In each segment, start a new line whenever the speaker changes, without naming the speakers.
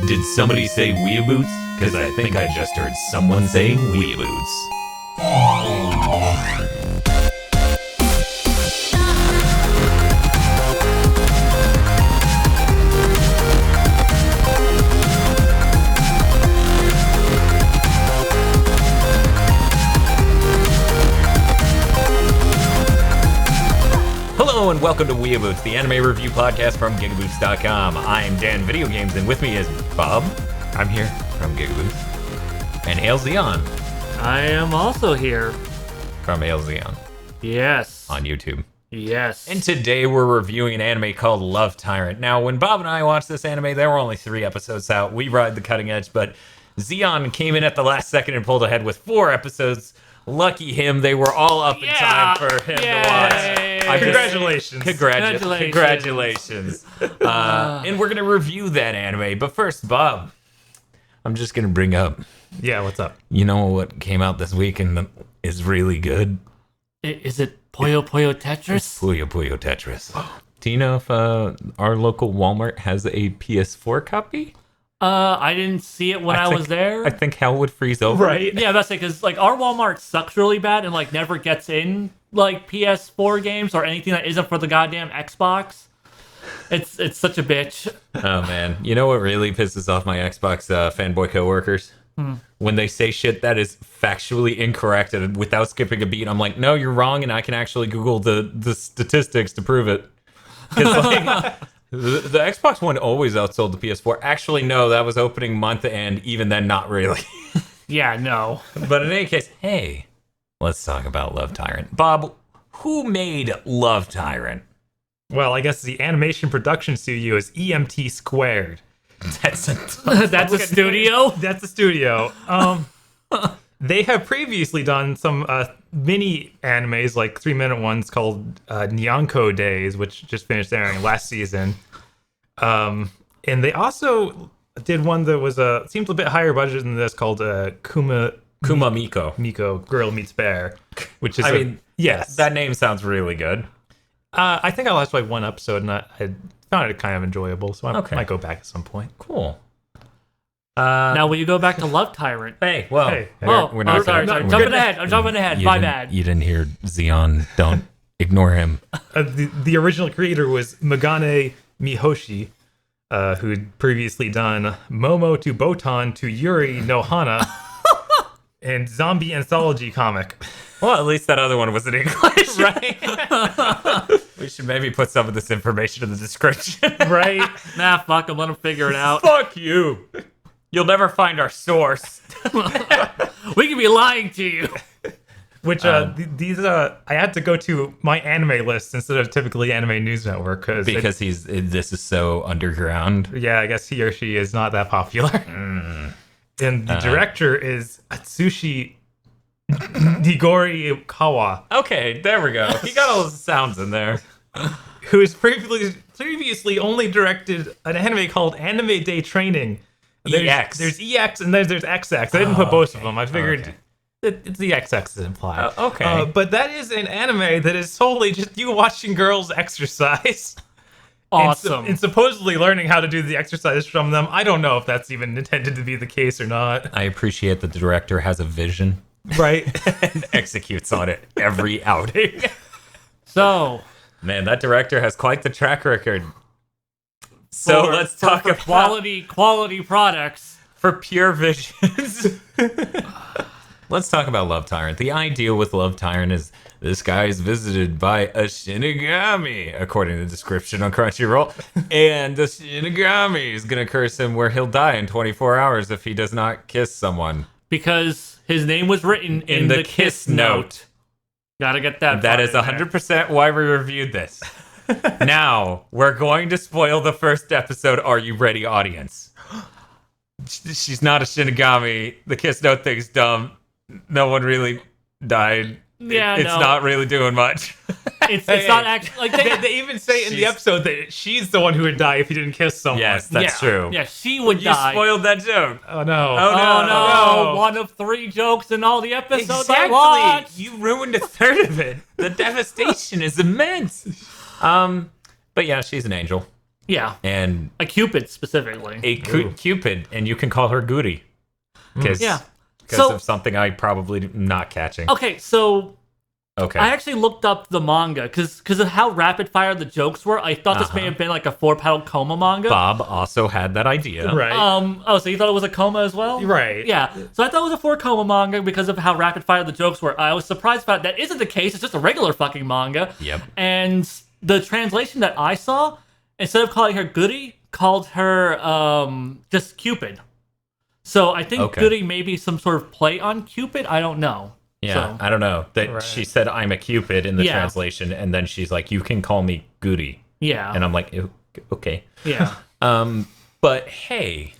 Did somebody say WeeaBoots? Because I think I just heard someone saying WeeaBoots. Hello and welcome to WeeaBoots, the anime review podcast from GigaBoots.com. I'm Dan Video Games, and with me is Bob. I'm here from GigaBoots. And Hail Zeon.
I am also here.
From Hail Zeon.
Yes.
On YouTube.
Yes.
And today we're reviewing an anime called Love Tyrant. Now, when Bob and I watched this anime, there were only 3 episodes out. We ride the cutting edge, but Zeon came in at the last second and pulled ahead with 4 episodes. Lucky him, they were all up in time for him to watch.
Congratulations.
Congratulations. And we're going to review that anime. But first, Bob, I'm just going to bring up.
Yeah, what's up?
You know what came out this week and is really good?
Is it Puyo Puyo Tetris?
It's Puyo Puyo Tetris. Do you know if our local Walmart has a PS4 copy?
I didn't see it when I was there.
I think hell would freeze over.
Right? Yeah, that's it, because like our Walmart sucks really bad and like never gets in like PS4 games or anything that isn't for the goddamn Xbox. It's such a bitch.
Oh man, you know what really pisses off my Xbox fanboy coworkers? When they say shit that is factually incorrect and without skipping a beat, I'm like, no, you're wrong, and I can actually Google the statistics to prove it. Because like, the Xbox One always outsold the PS4. Actually, no, that was opening month, and even then, not really.
Yeah, no.
But in any case, hey, let's talk about Love Tyrant. Bob, who made Love Tyrant?
Well, I guess the animation production studio is EMT Squared.
That's a studio?
That's a studio. They have previously done some mini animes, like 3-minute ones called Nyanko Days, which just finished airing last season. And they also did one that was seems a bit higher budget than this, called Kuma Miko, Girl Meets Bear, which is yes,
that name sounds really good.
I think I watched like 1 episode and I found it kind of enjoyable, so I might go back at some point.
Cool.
Now, will you go back to Love Tyrant?
Hey, well,
we're not sorry. I'm jumping ahead. My bad.
You didn't hear Zeon. Don't ignore him.
The original creator was Megane Mihoshi, who'd previously done Momo to Botan to Yuri no Hana and zombie anthology comic.
Well, at least that other one was in English, right? We should maybe put some of this information in the description.
Right? Nah, fuck them. Let them figure it out.
Fuck you. You'll never find our source.
We could be lying to you.
Which these I had to go to my anime list instead of typically Anime News Network
because this is so underground.
Yeah, I guess he or she is not that popular. And the director is Atsushi Nigori-kawa.
Okay, there we go. He got all the sounds in there.
Who has previously only directed an anime called Anime Day Training.
EX.
There's EX and there's XX. I didn't put both of them. I figured it's the XX is implied.
Okay.
But that is an anime that is solely just you watching girls exercise.
Awesome.
And supposedly learning how to do the exercises from them. I don't know if that's even intended to be the case or not.
I appreciate that the director has a vision.
Right.
And executes on it every outing.
So.
Man, that director has quite the track record. So let's talk about
quality products
for pure visions. Let's talk about Love Tyrant. The idea with Love Tyrant is this guy is visited by a Shinigami, according to the description on Crunchyroll, and the Shinigami is going to curse him where he'll die in 24 hours if he does not kiss someone.
Because his name was written in the kiss note. Gotta get that.
That is 100% why we reviewed this. Now, we're going to spoil the first episode. Are you ready, audience? She's not a Shinigami. The kiss note thing's dumb. No one really died.
Yeah,
it's not really doing much.
It's not actually like
they even say in the episode that she's the one who would die if he didn't kiss someone.
Yes, that's true.
Yeah, she would die.
You spoiled that joke.
Oh no!
Oh no! 1 of 3 jokes in all the episodes
exactly.
I watched.
You ruined a third of it. The devastation is immense. But yeah, she's an angel.
Yeah.
And
A Cupid specifically.
Cupid, and you can call her Goody. Because of something I probably not catching.
Okay, so
Okay.
I actually looked up the manga because of how rapid fire the jokes were. I thought this may have been like a 4-panel coma manga.
Bob also had that idea.
Right.
So you thought it was a coma as well?
Right.
Yeah. So I thought it was a 4-coma manga because of how rapid fire the jokes were. I was surprised about that. Isn't the case. It's just a regular fucking manga.
Yep.
And the translation that I saw, instead of calling her Goody, called her just Cupid. So I think Goody may be some sort of play on Cupid. I don't know.
Yeah, I don't know. That she said I'm a Cupid in the translation, and then she's like, you can call me Goody.
Yeah.
And I'm like, ew, okay.
Yeah.
But hey,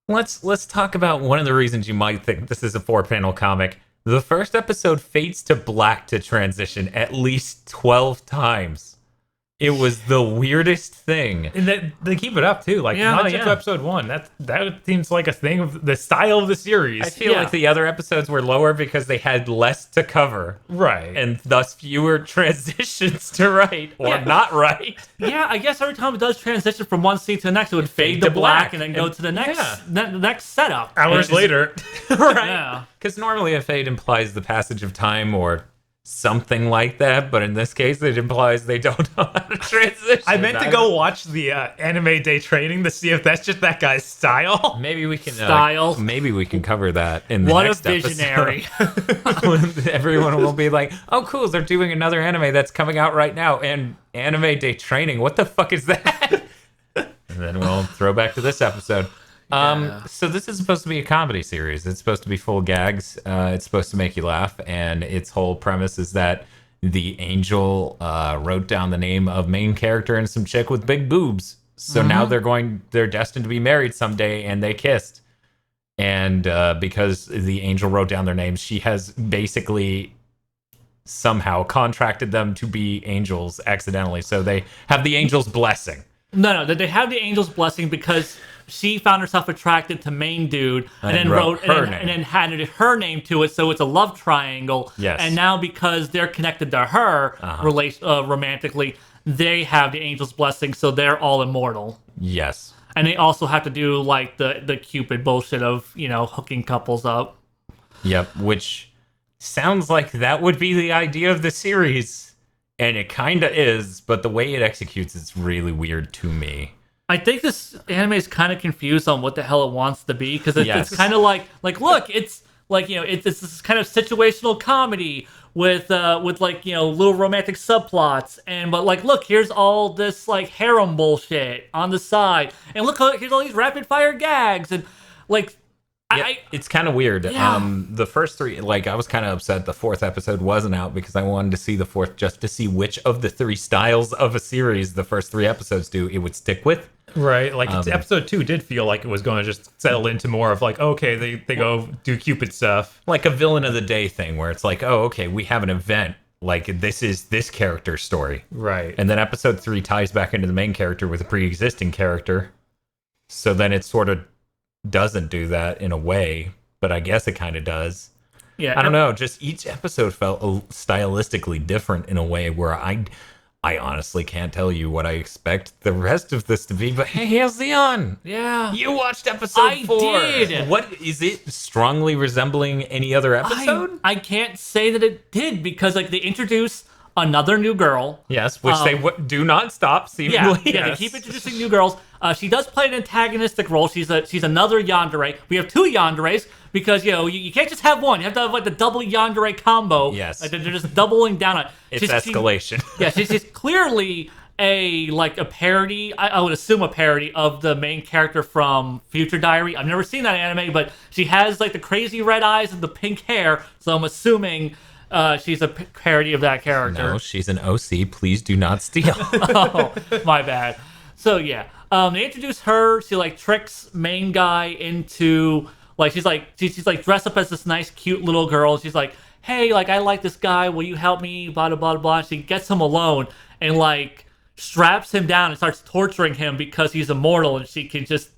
let's talk about one of the reasons you might think this is a 4-panel comic. The first episode fades to black to transition at least 12 times. It was the weirdest thing.
And they keep it up too. Like not just episode 1. That seems like a thing of the style of the series.
I feel like the other episodes were lower because they had less to cover.
Right.
And thus fewer transitions to write or not write.
Yeah, I guess every time it does transition from one scene to the next, it would fade to black and then go to the next setup.
Hours later.
Right. Yeah.
Because normally a fade implies the passage of time or something like that, but in this case it implies they don't know how to transition.
I meant to go watch the anime day training to see if that's just that guy's style.
Maybe we can maybe we can cover that in the next
visionary.
episode. Everyone will be like, oh cool, they're doing another anime that's coming out right now, and anime day training, what the fuck is that? And then we'll throw back to this episode. So this is supposed to be a comedy series. It's supposed to be full gags. It's supposed to make you laugh, and its whole premise is that the angel wrote down the name of main character and some chick with big boobs. So now they're destined to be married someday, and they kissed. And because the angel wrote down their names, she has basically somehow contracted them to be angels accidentally. So they have the angel's blessing.
No, they have the angel's blessing because she found herself attracted to main dude and then wrote her name. And then added her name to it, so it's a love triangle.
Yes.
And now because they're connected to her romantically, they have the angel's blessing, so they're all immortal.
Yes.
And they also have to do like the Cupid bullshit of, hooking couples up.
Yep, which sounds like that would be the idea of the series. And it kind of is, but the way it executes is really weird to me.
I think this anime is kind of confused on what the hell it wants to be, because it's kind of like look, it's like, it's this kind of situational comedy with like, little romantic subplots, but like, look, here's all this like harem bullshit on the side, and look, here's all these rapid fire gags, and like.
It's kind of weird.
Yeah.
The first 3, like, I was kind of upset the 4th episode wasn't out because I wanted to see the 4th just to see which of the 3 styles of a series the first 3 episodes it would stick with.
Right. Like, episode 2 did feel like it was going to just settle into more of like, okay, they go do Cupid stuff.
Like a villain of the day thing where it's like, oh, okay, we have an event. Like, this is this character's story.
Right.
And then episode 3 ties back into the main character with a pre-existing character. So then it sort of doesn't do that in a way, but I guess it kind of does.
Yeah,
I don't know. Just each episode felt stylistically different in a way where I honestly can't tell you what I expect the rest of this to be. But hey, here's Zeon.
Yeah,
you watched episode 4.
I did.
What is it strongly resembling any other episode?
I can't say that it did because like they introduce another new girl.
Yes, which they do not stop seemingly.
Yeah, they keep introducing new girls. She does play an antagonistic role. She's another yandere. We have 2 yanderes because you can't just have one. You have to have like the double yandere combo.
Yes,
like, they're just doubling down on it.
It's escalation.
She's clearly a parody. I would assume a parody of the main character from Future Diary. I've never seen that anime, but she has like the crazy red eyes and the pink hair. So I'm assuming. She's a parody of that character.
No, she's an OC. Please do not steal.
Oh, my bad. So yeah, they introduce her. She like tricks main guy into like she's like dressed up as this nice, cute little girl. She's like, hey, like I like this guy. Will you help me? Blah blah blah blah. She gets him alone and like straps him down and starts torturing him because he's immortal and she can just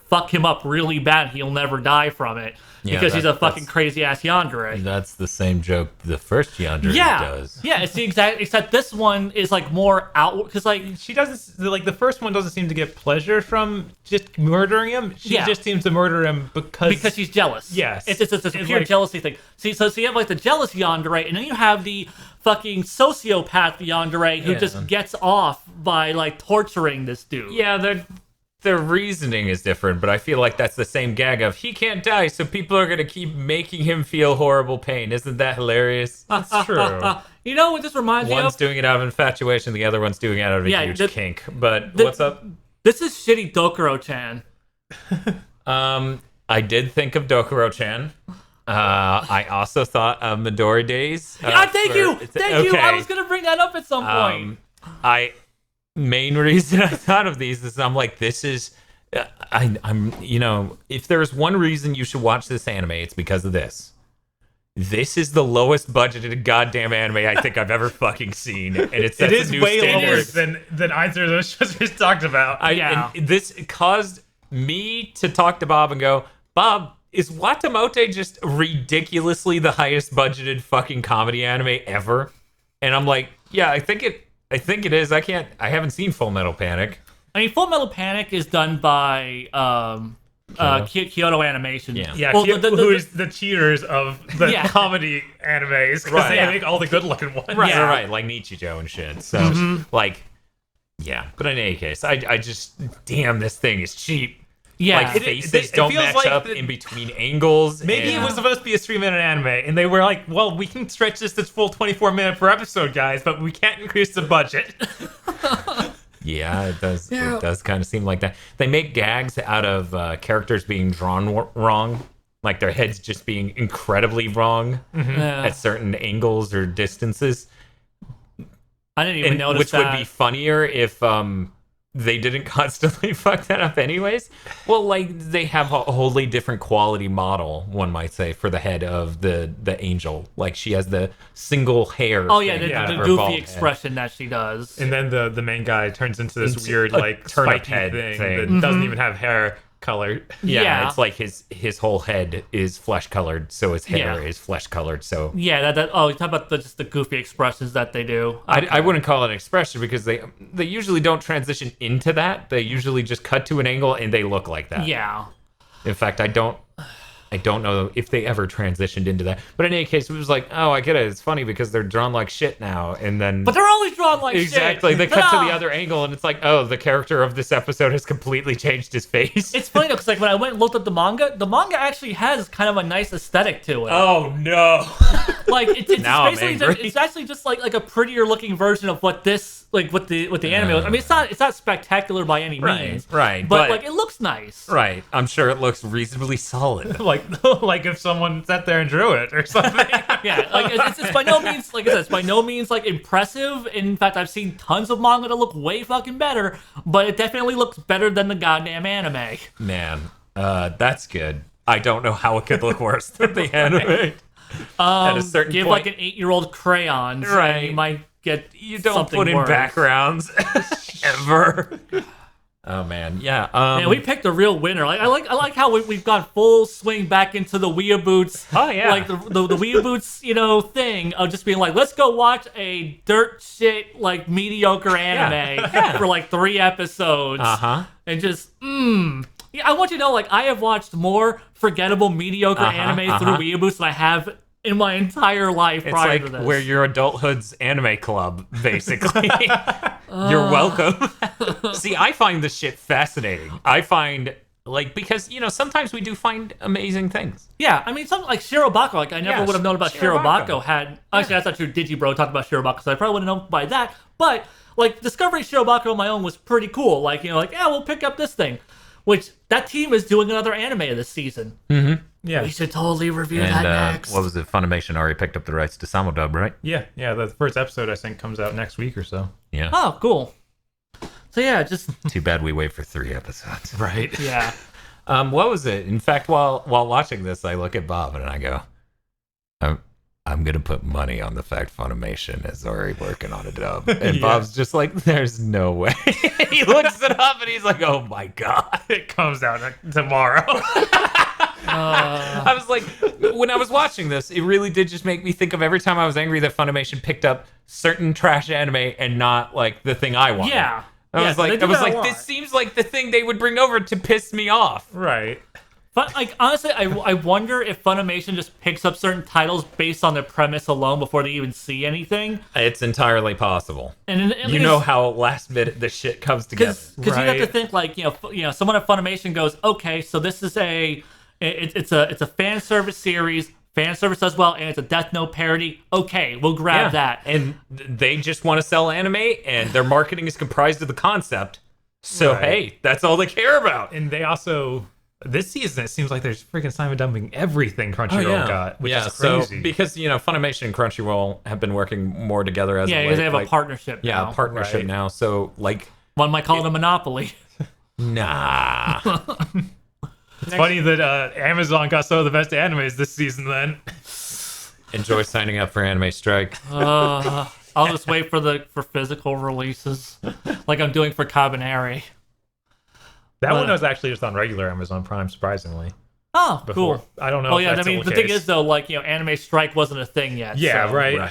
fuck him up really bad. He'll never die from it because he's a fucking crazy ass yandere.
That's the same joke the first yandere does.
Yeah, it's the exact. Except this one is like more outward because like
she doesn't like the first one doesn't seem to get pleasure from just murdering him. She just seems to murder him because
she's jealous.
Yes,
it's a pure jealousy thing. See, so you have like the jealous yandere, and then you have the fucking sociopath yandere who just gets off by like torturing this dude.
Yeah, their reasoning is different, but I feel like that's the same gag of he can't die, so people are gonna keep making him feel horrible pain. Isn't that hilarious?
That's true.
You know what this reminds me of?
One's doing it out of infatuation, the other one's doing it out of a huge kink. But what's up?
This is shitty Dokuro-chan.
I did think of Dokuro-chan. I also thought of Midori Days.
Thank you. I was gonna bring that up at some point.
Main reason I thought of these is I'm like, this is, I'm if there's one reason you should watch this anime, it's because of this. This is the lowest budgeted goddamn anime I think I've ever fucking seen, and it sets a new
way
standard.
lower than either of those shows we talked about.
And this caused me to talk to Bob and go, Bob, is Watamote just ridiculously the highest budgeted fucking comedy anime ever? And I'm like, yeah, I think it is. I haven't seen Full Metal Panic.
I mean, Full Metal Panic is done by Kyoto Animation.
Yeah, who is the cheaters of the comedy animes, because they make all the good-looking ones.
Right, like Nichijou and shit. So, but in any case, I just, damn, this thing is cheap.
Yeah,
like faces don't match up in between angles.
Maybe it was supposed to be a 3-minute anime, and they were like, "Well, we can stretch this full 24-minute per episode, guys, but we can't increase the budget."
Yeah, it does. Yeah. It does kind of seem like that. They make gags out of characters being drawn wrong, like their heads just being incredibly wrong at certain angles or distances.
I didn't even notice
which
that.
Would be funnier if they didn't constantly fuck that up anyways. Well, like, they have a wholly different quality model, one might say, for the head of the angel. Like, she has the single hair.
Oh, yeah, the goofy expression that she does.
And then the main guy turns into this weird, like, spiky head thing that doesn't even have hair color.
Yeah, it's like his whole head is flesh colored, so his hair is flesh colored. So
you talk about just the goofy expressions that they do.
Okay. I wouldn't call it an expression because they usually don't transition into that. They usually just cut to an angle and they look like that.
Yeah.
In fact, I don't know if they ever transitioned into that. But in any case, it was like, oh, I get it. It's funny because they're drawn like shit now. And then...
But they're always drawn like shit.
Exactly. They cut to the other angle and it's like, oh, the character of this episode has completely changed his face.
It's funny though, because like when I went and looked at the manga actually has kind of a nice aesthetic to it.
Oh, no.
Like, it's actually just like a prettier looking version of what this... Like what the anime was. I mean, it's not spectacular by any means.
Right.
But like it looks nice.
Right. I'm sure it looks reasonably solid.
like if someone sat there and drew it or something.
Yeah. Like it's by no means, like I said, it's by no means like impressive. In fact, I've seen tons of manga that look way fucking better, but it definitely looks better than the goddamn anime.
Man, that's good. I don't know how it could look worse than the anime. At a certain
give
point,
like an 8-year-old crayons,
right?
And you might get
you don't put in
worse.
Backgrounds ever. Oh man, yeah.
Man, we picked a real winner. Like I like how we've gone full swing back into the WeeaBoots.
Oh yeah,
like the WeeaBoots, thing of just being like, let's go watch a dirt shit like mediocre anime for like 3 episodes. And just I want you to know, like, I have watched more forgettable mediocre anime through WeeaBoots than I have in my entire life prior to this.
We're your adulthood's anime club, basically. You're welcome. See, I find this shit fascinating. I find, like, because, sometimes we do find amazing things.
Yeah, I mean, something like Shirobako, like, I never would have known about Shirobako had... Actually, that's not true. Digibro talked about Shirobako, so I probably wouldn't have known by that. But, like, discovering Shirobako on my own was pretty cool. Like, we'll pick up this thing. Which, that team is doing another anime this season.
Mm-hmm.
Yeah. We should totally review that next.
What was it? Funimation already picked up the rights to Samodub, right?
Yeah. The first episode, I think, comes out next week or so.
Yeah.
Oh, cool. So, yeah, just...
Too bad we wait for 3 episodes.
Right.
Yeah.
What was it? In fact, while watching this, I look at Bob and I go, I'm gonna put money on the fact Funimation is already working on a dub. And Bob's just like, there's no way. He looks it up and he's like, oh my god,
it comes out tomorrow.
I was like, when I was watching this, it really did just make me think of every time I was angry that Funimation picked up certain trash anime and not like the thing I wanted.
Yeah.
I was like, this seems like the thing they would bring over to piss me off.
Right.
But like honestly, I wonder if Funimation just picks up certain titles based on their premise alone before they even see anything.
It's entirely possible.
And
you know how last minute this shit comes together.
Because you have to think like someone at Funimation goes, okay, so this is it's a fan service series. Fan service does well, and it's a Death Note parody. Okay, we'll grab that.
And they just want to sell anime, and their marketing is comprised of the concept. So hey, that's all they care about.
And they also. This season, it seems like there's freaking Simon dumping everything Crunchyroll got, which is crazy.
So because Funimation and Crunchyroll have been working more together as
because they have a partnership.
Yeah, a partnership now. So like
one might call it a monopoly.
Nah.
It's funny that Amazon got some of the best animes this season. Then
enjoy signing up for Anime Strike.
I'll just wait for physical releases, like I'm doing for Cabaneri.
That one was actually just on regular Amazon Prime, surprisingly.
Oh, cool.
I don't know.
Oh, yeah. I mean, the thing is, though, like, Anime Strike wasn't a thing yet.
Yeah,
so.
right.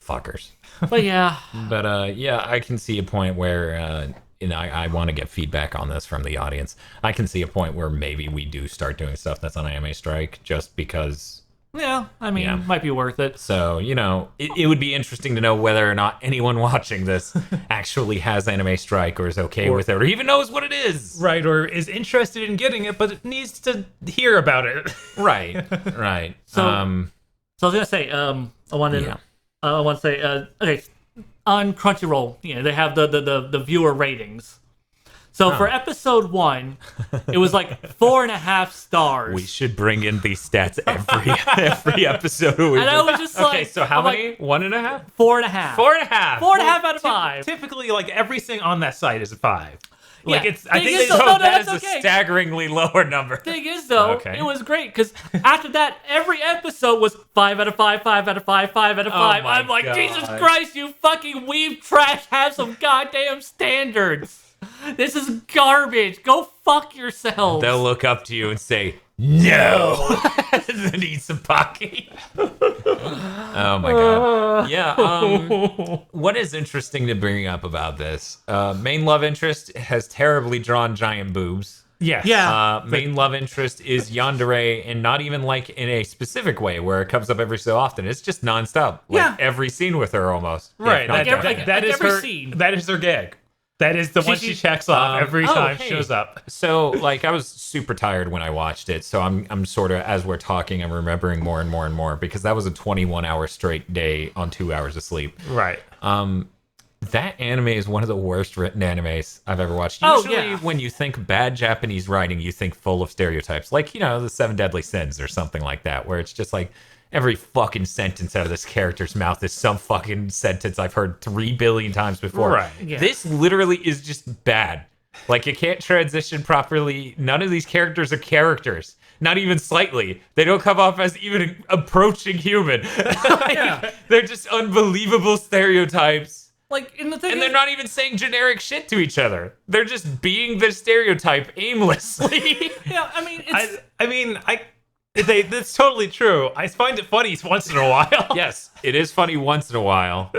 Fuckers.
But yeah.
But I can see a point where, I want to get feedback on this from the audience. I can see a point where maybe we do start doing stuff that's on Anime Strike just because.
Yeah, I mean, it might be worth it.
So, it would be interesting to know whether or not anyone watching this actually has Anime Strike or is okay with it or even knows what it is.
Right, or is interested in getting it, but it needs to hear about it.
Right.
So I was going to say, I want to say, okay, on Crunchyroll, they have the viewer ratings. So for episode 1, it was like 4.5 stars.
We should bring in these stats every episode.
And I was just like,
okay, so how many? 1.5?
4.5.
4.5.
4.5 out of 5.
Typically, like everything on that site is a 5. Like
I think
that is a staggeringly lower number.
Thing is, though, it was great because after that, every episode was 5 out of 5, 5 out of 5, 5 out of 5. I'm like, Jesus Christ, you fucking weeb trash, have some goddamn standards. This is garbage. Go fuck yourselves.
They'll look up to you and say, no. And then eat some Pocky. Oh my god. Yeah. What is interesting to bring up about this? Main love interest has terribly drawn giant boobs.
Yes.
Yeah.
Main love interest is yandere, and not even like in a specific way where it comes up every so often. It's just nonstop. Like every scene with her almost.
Right. That is
every
her
scene.
That is her gag. That is the one she checks off every time she shows up.
So, like, I was super tired when I watched it. So I'm sort of, as we're talking, I'm remembering more and more and more because that was a 21-hour straight day on 2 hours of sleep.
Right.
That anime is one of the worst written animes I've ever watched. Usually, when you think bad Japanese writing, you think full of stereotypes, like the 7 Deadly Sins or something like that, where it's just like. Every fucking sentence out of this character's mouth is some fucking sentence I've heard 3 billion times before.
Right.
Yeah.
This literally is just bad. Like, it can't transition properly. None of these characters are characters. Not even slightly. They don't come off as even approaching human. They're just unbelievable stereotypes.
Like, and
they're not even saying generic shit to each other. They're just being the stereotype aimlessly.
That's totally true. I find it funny once in a while.
Yes, it is funny once in a while.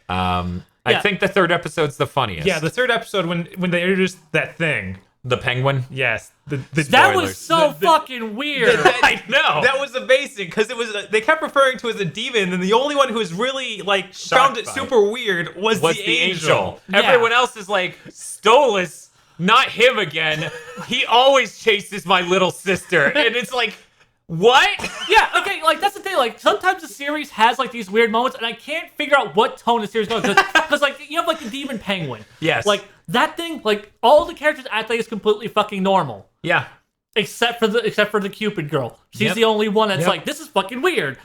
I think the third episode's the funniest.
Yeah, the third episode when they introduced that thing.
The penguin?
Yes.
That was so fucking weird.
I know.
That was amazing because it was they kept referring to it as a demon, and the only one who was really like found it super weird was the angel.
Yeah. Everyone else is like, Stolas, not him again. He always chases my little sister. And it's like, what?
Yeah, okay, like, that's the thing. Like, sometimes the series has, like, these weird moments, and I can't figure out what tone the series goes. Because, like, you have, like, the demon penguin.
Yes.
Like, that thing, like, all the characters act like it's completely fucking normal.
Yeah.
Except for the Cupid girl. She's the only one that's like, this is fucking weird.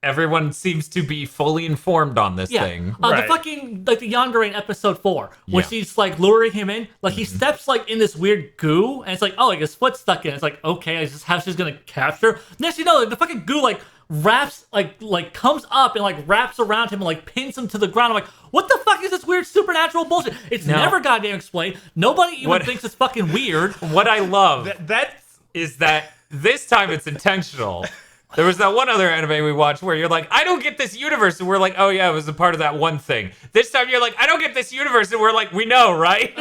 Everyone seems to be fully informed on this thing.
The fucking, like, the Yandere in episode 4, where she's, like, luring him in. Like, he steps, like, in this weird goo, and it's like, oh, like, his foot's stuck in. It's like, okay, is this how she's gonna capture? Next you know, like, the fucking goo, like, wraps like comes up and like wraps around him and like pins him to the ground. I'm like, what the fuck is this weird supernatural bullshit? It's never goddamn explained. Nobody even thinks it's fucking weird.
What I love is that this time it's intentional. There was that one other anime we watched where you're like, I don't get this universe. And we're like, oh yeah, it was a part of that one thing. This time you're like, I don't get this universe. And we're like, we know, right?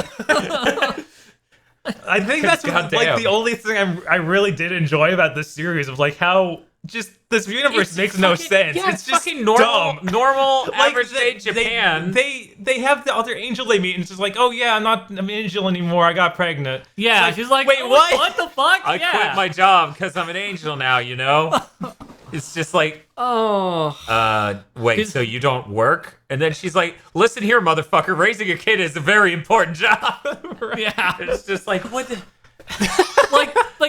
I think that's like the only thing I really did enjoy about this series of like how just this universe makes no sense.
Yeah,
it's just
fucking
dumb.
normal like, average day Japan.
They have the other angel they meet and it's just like, oh yeah, I'm not an angel anymore. I got pregnant.
Yeah,
like,
she's like,
wait, what?
What the fuck?
I quit my job because I'm an angel now. You know, it's just like, wait, so you don't work? And then she's like, listen here, motherfucker, raising a kid is a very important job.
Right? Yeah,
it's just like what the.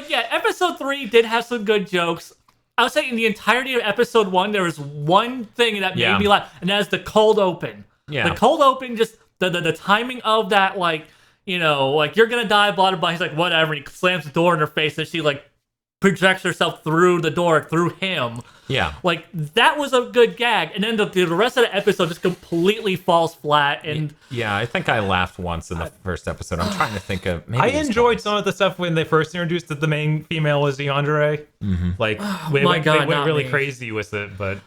Yeah, episode 3 did have some good jokes. I would say in the entirety of episode 1, there was one thing that made me laugh, and that is the cold open. Yeah. The cold open, just the timing of that, like, you know, like, you're gonna die, blah, blah, blah. He's like, whatever, and he slams the door in her face, and she, like, projects herself through the door, through him.
Yeah.
Like, that was a good gag, and then the rest of the episode just completely falls flat, and...
Yeah, I think I laughed once in the first episode. I'm trying to think of...
I enjoyed some of the stuff when they first introduced that the main female was Yandere.
Mm-hmm.
Like, they went really crazy with it, but...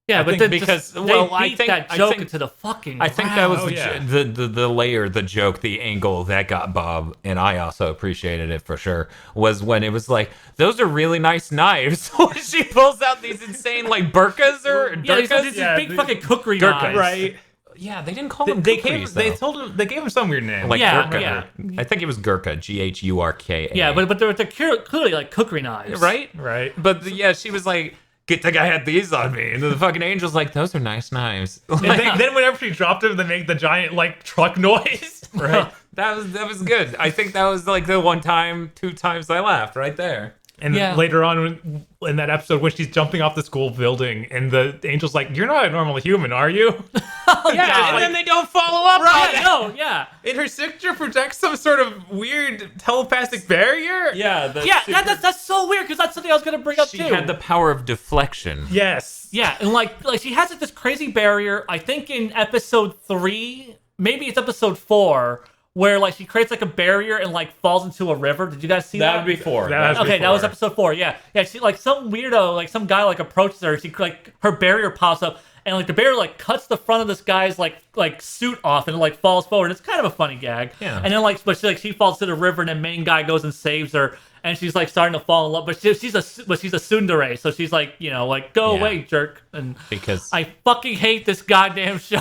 Yeah, but then because
I think
that joke into the fucking ground.
I think that was the layer, the joke, the angle that got Bob, and I also appreciated it for sure, was when it was like, those are really nice knives. She pulls out these insane like burkas or
these big fucking cookery knives.
Right.
Yeah, they didn't call them cookeries,
they gave him some weird name.
Like Gurkha. Yeah. I think it was Gurkha, Ghurka.
Yeah, but they're clearly like cookery knives.
Right?
Right.
But she was like, get the guy had these on me, and then the fucking angel's like, those are nice knives.
And then whenever she dropped him, they make the giant like truck noise. Right.
that was good. I think that was like the 2 times I laughed right there.
And then later on in that episode when she's jumping off the school building and the angel's like, you're not a normal human, are you?
And then they don't follow up on it.
No, yeah.
And her signature projects some sort of weird telepathic barrier.
Yeah.
That's so weird because that's something I was going to bring up too.
She had the power of deflection.
Yes.
Yeah, and like she has this crazy barrier. I think in episode 3, maybe it's episode 4, where like she creates like a barrier and like falls into a river. Did you guys see that?
That would be 4.
That was episode 4. Yeah. She like some weirdo, like some guy like approaches her. She like her barrier pops up and like the barrier like cuts the front of this guy's like suit off and it, like falls forward. It's kind of a funny gag.
Yeah.
And then she falls to the river and then main guy goes and saves her and she's like starting to fall in love. But she's a tsundere, so she's like, you know, like go away, jerk. And
because
I fucking hate this goddamn show.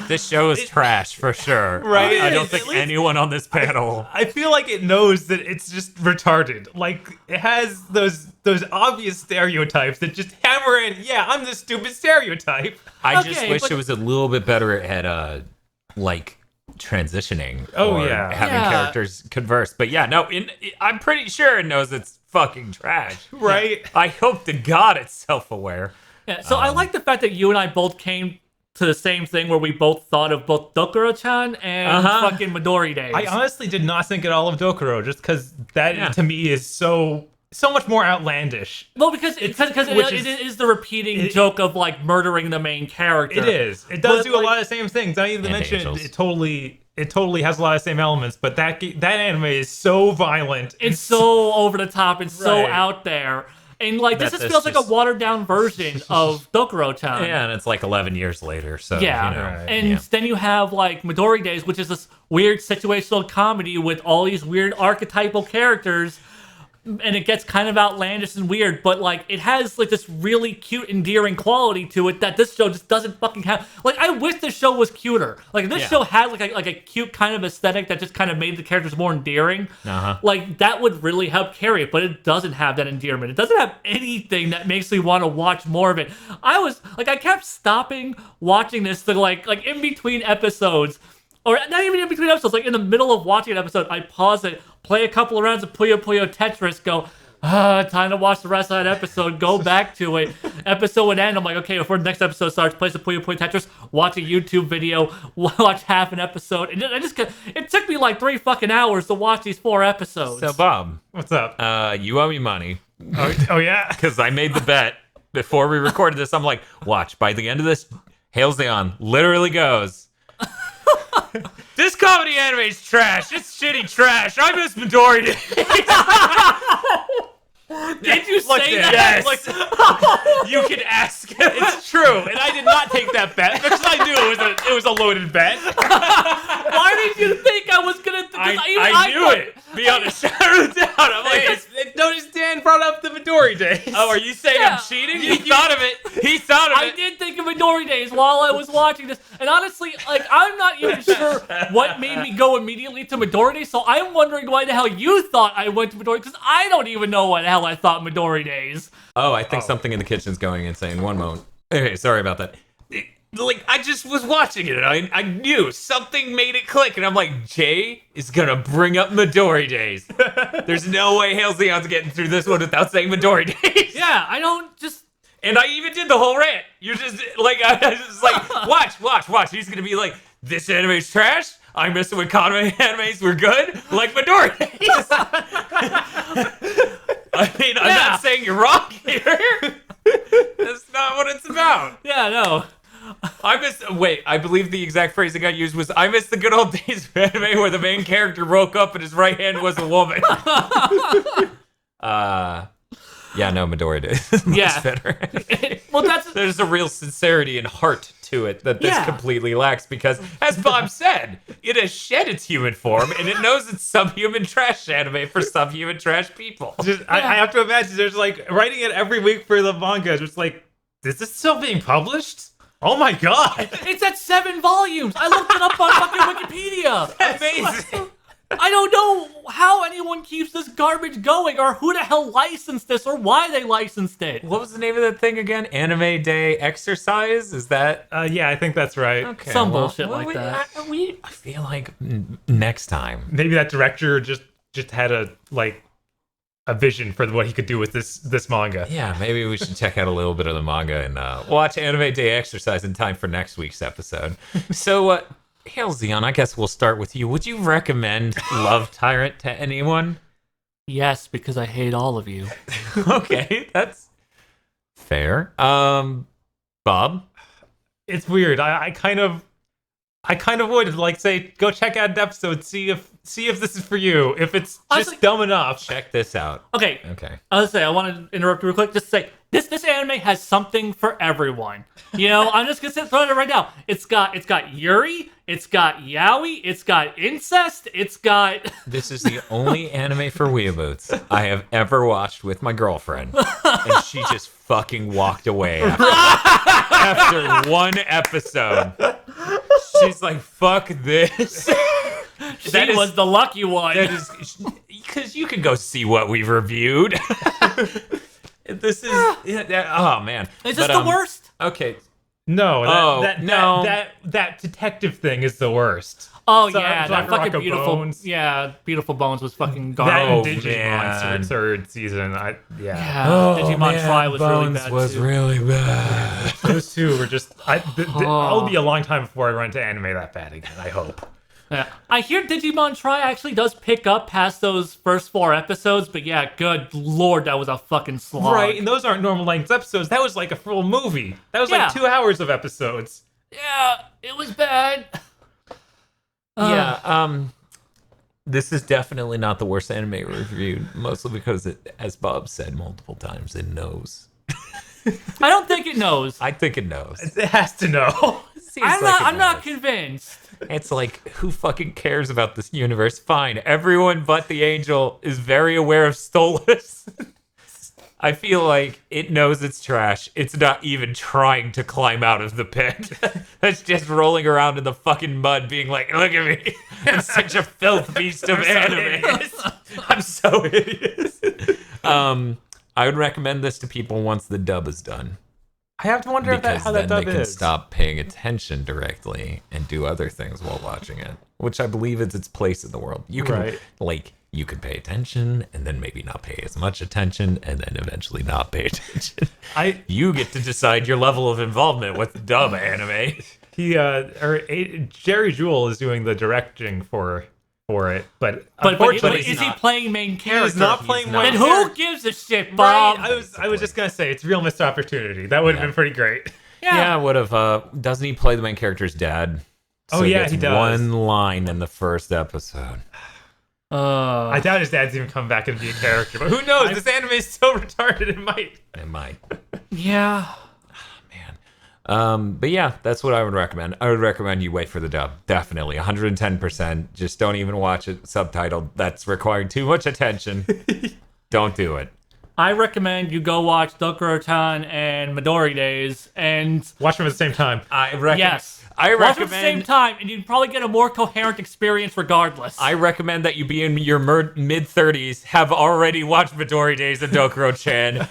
This show is trash for sure.
Right.
I don't think anyone on this panel.
I feel like it knows that it's just retarded. Like it has those obvious stereotypes that just hammer in. Yeah, I'm the stupid stereotype.
I just wish it was a little bit better at like transitioning. Having characters converse. But yeah, no, I'm pretty sure it knows it's fucking trash.
Right.
Yeah. I hope to God it's self-aware.
Yeah. So I like the fact that you and I both came to the same thing where we both thought of both Dokuro-chan and fucking Midori Days.
I honestly did not think at all of Dokuro, just because that to me is so much more outlandish.
Well, because it is the repeating joke of like murdering the main character.
It is. It does do a lot of the same things. Not even to mention it totally has a lot of the same elements. But that anime is so violent.
It's so over the top and so out there. And like this just feels like a watered down version of Dokuro-chan.
Yeah, and it's like 11 years later. So
yeah,
you know,
and then you have like Midori Days, which is this weird situational comedy with all these weird archetypal characters, and it gets kind of outlandish and weird. But like it has like this really cute, endearing quality to it that this show just doesn't fucking have. Like I wish this show was cuter. Like this show had like a cute kind of aesthetic that just kind of made the characters more endearing. Like that would really help carry it, but it doesn't have that endearment. It doesn't have anything that makes me want to watch more of it. I kept stopping watching this to like in between episodes. Or not even in between episodes, like in the middle of watching an episode, I pause it, play a couple of rounds of Puyo Puyo Tetris, go, time to watch the rest of that episode, go back to it. Episode would end, I'm like, okay, before the next episode starts, play some Puyo Puyo Tetris, watch a YouTube video, watch half an episode. And it took me like 3 fucking hours to watch these 4 episodes.
So, Bob.
What's up?
You owe me money.
Oh yeah.
Because I made the bet before we recorded this. I'm like, watch, by the end of this, Hail Zeon literally goes, this comedy anime is trash. It's shitty trash. I miss Midori Days.
Did you say that?
Yes. You can ask.
It's true, and I did not take that bet because I knew it was a loaded bet.
Why did you think I was gonna?
I knew it. Beyond a shadow of a doubt. I'm like,
Notice Dan brought up the Midori Days.
oh, are you saying I'm cheating? He thought of it. He thought of it.
I did think of Midori Days while I was watching this, and honestly, like I'm not even sure what made me go immediately to Midori Days. So I'm wondering why the hell you thought I went to Midori, because I don't even know what the hell I thought Midori Days.
Oh, I think something in the kitchen's going insane. One moment. Okay, sorry about that. Like, I just was watching it, and I knew something made it click, and I'm like, Jay is gonna bring up Midori Days. There's no way Hail Zeon's getting through this one without saying Midori Days.
Yeah, I don't just...
And I even did the whole rant. You're just, like, I was just like, watch. He's gonna be like, this anime's trash. I miss it when comedy animes were good. Like Midori Days. I mean, I'm not saying you're wrong here. That's not what it's about.
Yeah, no.
I believe the exact phrase that got used was, I miss the good old days of anime where the main character woke up and his right hand was a woman. Yeah, no, Midori Days.
Yeah.
Better.
Well,
There's a real sincerity and heart to it that this completely lacks because, as Bob said, it has shed its human form and it knows it's subhuman trash anime for subhuman trash people.
I have to imagine there's like writing it every week for the manga. Just like, is this still being published? Oh my god!
It's at 7 volumes. I looked it up on fucking Wikipedia.
Amazing.
I don't know how anyone keeps this garbage going, or who the hell licensed this, or why they licensed it.
What was the name of that thing again? Anime Day Exercise? Is that?
Yeah, I think that's right.
Okay,
Some bullshit like that.
I feel like next time.
Maybe that director just had a vision for what he could do with this manga.
Yeah, maybe we should check out a little bit of the manga and watch Anime Day Exercise in time for next week's episode. So, Hail Zeon, I guess we'll start with you. Would you recommend Love Tyrant to anyone?
Yes, because I hate all of you.
Okay, that's fair. Bob?
It's weird. I kind of would like say go check out an episode, see if this is for you. If it's just
Honestly,
dumb enough.
Check this out.
Okay. I want to interrupt real quick. Just to say this anime has something for everyone. You know, I'm just gonna throw it right now. It's got Yuri. It's got yaoi. It's got incest. It's got.
This is the only anime for WeeaBoots I have ever watched with my girlfriend, and she just fucking walked away after one episode. She's like, "Fuck this."
She was the lucky one.
That is because you can go see what we've reviewed. This is oh man.
Is this the worst?
Okay.
No, that detective thing is the worst.
Oh
So,
yeah, that
Rock
fucking
of
beautiful.
Bones.
Yeah, Beautiful Bones was fucking
That and
garbage.
Digimon third season.
Yeah,
Oh,
Digimon Try was really bad too.
really bad.
Those two were just. It'll be a long time before I run into anime that bad again. I hope.
Yeah. I hear Digimon Try actually does pick up past those first 4 episodes, but yeah, good lord, that was a fucking slog.
Right, and those aren't normal length episodes. That was like a full movie. That was like 2 hours of episodes.
Yeah, it was bad.
This is definitely not the worst anime reviewed, mostly because it, as Bob said multiple times, it knows.
I don't think it knows.
I think it knows.
It has to know.
I'm not convinced.
It's like, who fucking cares about this universe? Fine, everyone but the angel is very aware of Stolas. I feel like it knows it's trash. It's not even trying to climb out of the pit. It's just rolling around in the fucking mud being like, look at me. I'm such a filth beast of anime. I'm so hideous. I would recommend this to people once the dub is done.
I have to wonder how that dub
they can
is.
stop paying attention directly and do other things while watching it, which I believe is its place in the world. You can you can pay attention and then maybe not pay as much attention and then eventually not pay attention. You get to decide your level of involvement with the dub anime.
Jerry Jewell is doing the directing for for it. But
unfortunately,
he's
is he playing main character?
He's not playing main
character.
character.
Then who gives a shit, Bob?
Right? I was just gonna say it's a real missed opportunity. That would have been pretty great.
Yeah, I would have. Doesn't he play the main character's dad?
So he does.
One line in the first episode.
I doubt his dad's even come back and be a character, but who knows? This anime is so retarded. It might.
Yeah.
But yeah, that's what I would recommend. I would recommend you wait for the dub. Definitely, 110%. Just don't even watch it subtitled. That's requiring too much attention. Don't do it.
I recommend you go watch Dokuro-chan and Midori Days and
watch them at the same time.
I recommend.
Yes.
I
watch
recommend
them at the same time, and you'd probably get a more coherent experience regardless.
I recommend that you be in your mid-30s, have already watched Midori Days and Dokuro-chan.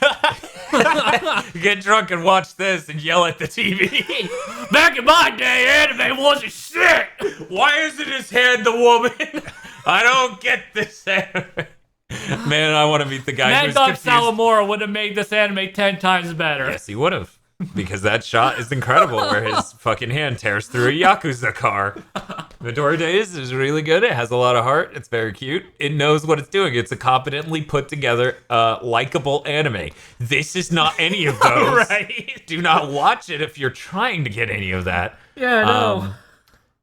Get drunk and watch this and yell at the TV.
Back in my day, anime wasn't shit.
Why isn't his hand the woman? I don't get this anime. Man, I want to meet the guy
Mad
who's
Dog
confused.
Sawamura would have made this anime 10 times better.
Yes, he would have. Because that shot is incredible where his fucking hand tears through a Yakuza car. Midori Days is really good. It has a lot of heart. It's very cute. It knows what it's doing. It's a competently put together, likable anime. This is not any of those.
Right.
Do not watch it if you're trying to get any of that.
Yeah, no.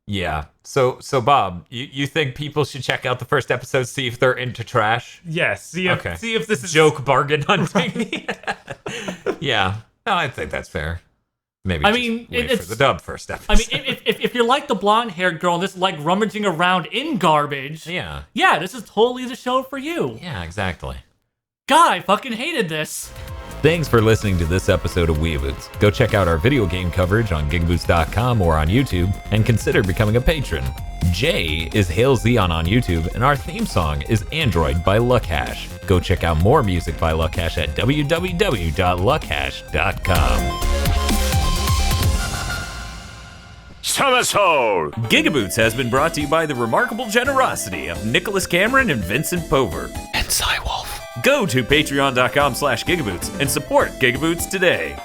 Yeah. So Bob, you think people should check out the first episode, see if they're into trash?
Yes. See if this is
joke bargain hunting. Yeah. No, I think that's fair. Maybe wait for the dub first episode.
I mean, if you're like the blonde-haired girl and this is like rummaging around in garbage,
yeah,
this is totally the show for you.
Yeah, exactly.
God, I fucking hated this.
Thanks for listening to this episode of WeeaBoots. Go check out our video game coverage on GigaBoots.com or on YouTube, and consider becoming a patron. Jay is Hail Zeon on YouTube, and our theme song is Android by Luckhash. Go check out more music by Luckhash at www.luckhash.com.
Somersault!
GigaBoots has been brought to you by the remarkable generosity of Nicholas Cameron and Vincent Pover.
And Cywolf.
Go to patreon.com/GigaBoots and support GigaBoots today.